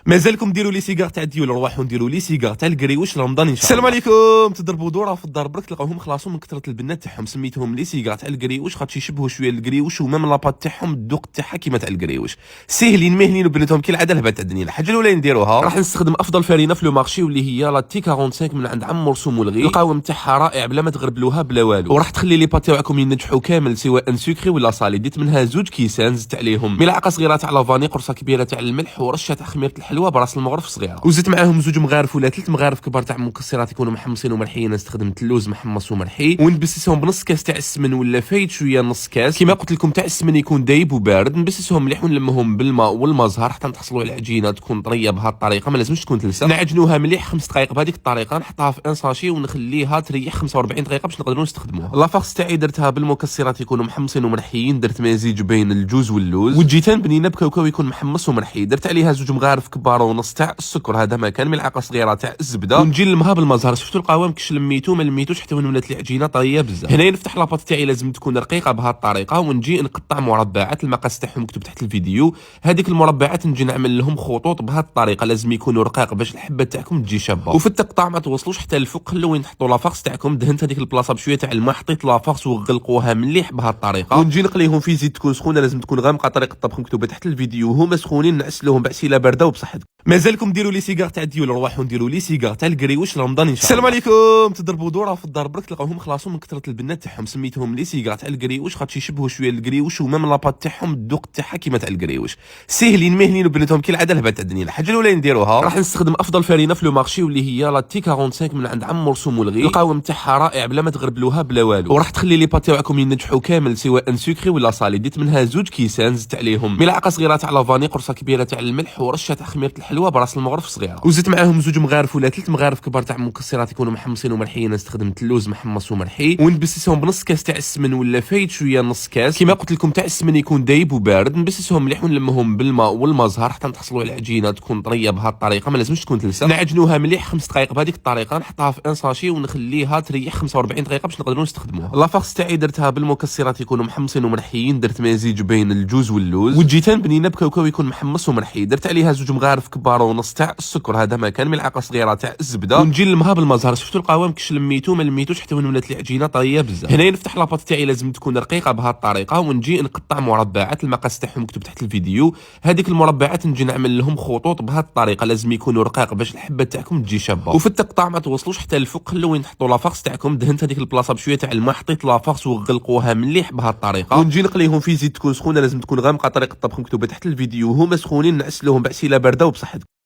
مازالكم ديروا لي سيجار تاع ديول، روحوا نديروا لي سيجار تاع الكريوش رمضان ان شاء الله. السلام عليكم. تضربوا دوره في الدار برك تلقاوهم خلاصوا من كثره البنات تاعهم، سميتهم لي سيجار تاع الكريوش خاطر يشبهوا شويه الكريوش ومام لاباط تاعهم الذوق تاعها كيما تاع الكريوش، ساهلين مهنين وبناتهم كي العاده الهبات تاع الدنيا. الحاجه الاولى نديروها راح نستخدم افضل فرينه في لو مارشي واللي هي لا تي 45 من عند عم مرسوم والغي. القوام تاعها رائع بلا ما تغربلوها بلا والو، وراح تخلي لي بات تاعكم ينجحوا كامل سواء سكري ولا صالي. ديت منها زوج كيسان، زدت عليهم ملعقه صغيره تاع لافاني، قرصه كبيره تاع الملح، ورشه تاع خميره الحلوى براس المغرف صغيره، وزدت معاهم زوج مغارف ولا ثلاث مغارف كبار تاع مكسرات يكونوا محمصين ومرحيين. استخدمت اللوز محمص ومرحي، ونبسسهم بنص كاس تاع السمن ولا فايت شويه نص كاس. كما قلت لكم تاع السمن يكون دايب وبارد، نبسسهم مليح ونلمهم بالماء والمزهر حتى نحصلوا على العجينه تكون طريه بهذه الطريقه، ما لازمش تكون تلسع. نعجنوها مليح 5 دقائق بهذيك الطريقه، نحطها في ان ساشي ونخليها تريح 45 دقيقه باش نقدروا نستخدموها. لافاكس تاعي درتها بالمكسرات يكونوا محمصين ومرحيين، درت مزيج بين الجوز واللوز، والجيتان بنينه بكاوكاو يكون محمص ومرحي. درت عليها زوج مغارف كبار ونص تاع السكر، هذا ما كان ملعقه صغيره تاع الزبده، ونجي نلمها بالمزهر. شفتوا القوام كش لميتو ما لميتوش حتى وين ولات العجينه طريه بزاف. هنا نفتح لاباط تاعي لازم تكون رقيقه بهذه الطريقه، ونجي نقطع مربعات، المقاس تاعهم مكتوب تحت الفيديو. هذيك المربعات نجي نعمل لهم خطوط بهذه الطريقه، لازم يكونوا رقاق باش الحبه تاعكم تجي شابه. وفي التقطاع ما توصلوش حتى الفوق، خلوا وين تحطوا لافاكس تاعكم. دهنت هذيك البلاصه بشويه تاع الماء، حطيت لافاكس وغلقوها مليح بهذه الطريقه، ونجي نقليهم في زيت تكون سخونه، لازم تكون غامقه. طريقه الطبخ مكتوبه تحت الفيديو، هما سخونين نعسلوهم بعسيله بارده وبصحتكم. مازالكم ديروا لي سيجار تاع ديول، روحوا نديروا لي سيجار تاع الكريوش رمضان ان شاء الله. السلام عليكم. تضربوا دوره في الدار برك تلقاوهم خلاصوا من كثره البنات تاعهم، سميتهم لي سيجار تاع الكريوش خاطر يشبهوا شويه الكريوش ومام لاباط تاعهم الذوق تاعها كيما تاع الكريوش، ساهلين مهنين وبناتهم كي العاده الهبات تاع الدنيا. الحاجه الاولى نديروها راح نستخدم افضل فرينه في لو مارشي واللي هي لا تي 45 من عند عم مرسوم والغي. القوام تاعها رائع بلا ما تغربلوها بلا والو، وراح تخلي لي بات تاعكم ينجحوا كامل سواء سكري ولا صالي. ديت منها زوج كيسان، زدت عليهم ملعقه صغيره تاع لافاني، قرصه كبيره تاع الملح، ورشه تاع خميره الحلوى براس المغرف صغيره، وزدت معاهم زوج مغارف ولا ثلاث مغارف كبار تاع مكسرات يكونوا محمصين ومرحيين. استخدمت اللوز محمص ومرحي، ونبسسهم بنص كاس تاع السمن ولا فايت شويه نص كاس. كما قلت لكم تاع السمن يكون دايب وبارد، نبسسهم مليح ونلمهم بالماء والمزهر حتى نحصلوا على العجينه تكون طريه بهذه الطريقه، ما لازمش تكون تلسع. نعجنوها مليح 5 دقائق بهذيك الطريقه، نحطها في ان ساشي ونخليها تريح 45 دقيقه باش نقدروا نستخدموها. لافاكس تاعي درتها بالمكسرات يكونوا محمصين ومرحيين، درت مزيج بين الجوز واللوز، والجيتان بنينه بكاوكاو يكون محمص ومرحي. درت عليها زوج مغارف كبار ونص تاع السكر، هذا ما كان ملعقه صغيره تاع الزبده، ونجي نلمها بالمزهر. شفتوا القوام كش لميتو ما لميتوش حتى وين ولات العجينه طريه بزاف. هنا نفتح لاباط تاعي لازم تكون رقيقه بهذه الطريقه، ونجي نقطع مربعات، المقاس تاعهم مكتوب تحت الفيديو. هذيك المربعات نجي نعمل لهم خطوط بهذه الطريقه، لازم يكونوا رقاق باش الحبه تاعكم تجي شابه. وفي التقطاع ما توصلوش حتى الفوق، خلوا وين تحطوا لافاكس تاعكم. دهنت هذيك البلاصه بشويه تاع الماء، حطيت لافاكس وغلقوها مليح بهذه الطريقه، ونجي نقليهم في زيت تكون سخونه، لازم تكون غامقه. طريقه الطبخ مكتوبه تحت الفيديو، هما سخونين نعسلوهم بعسيله بارده وبصحتكم.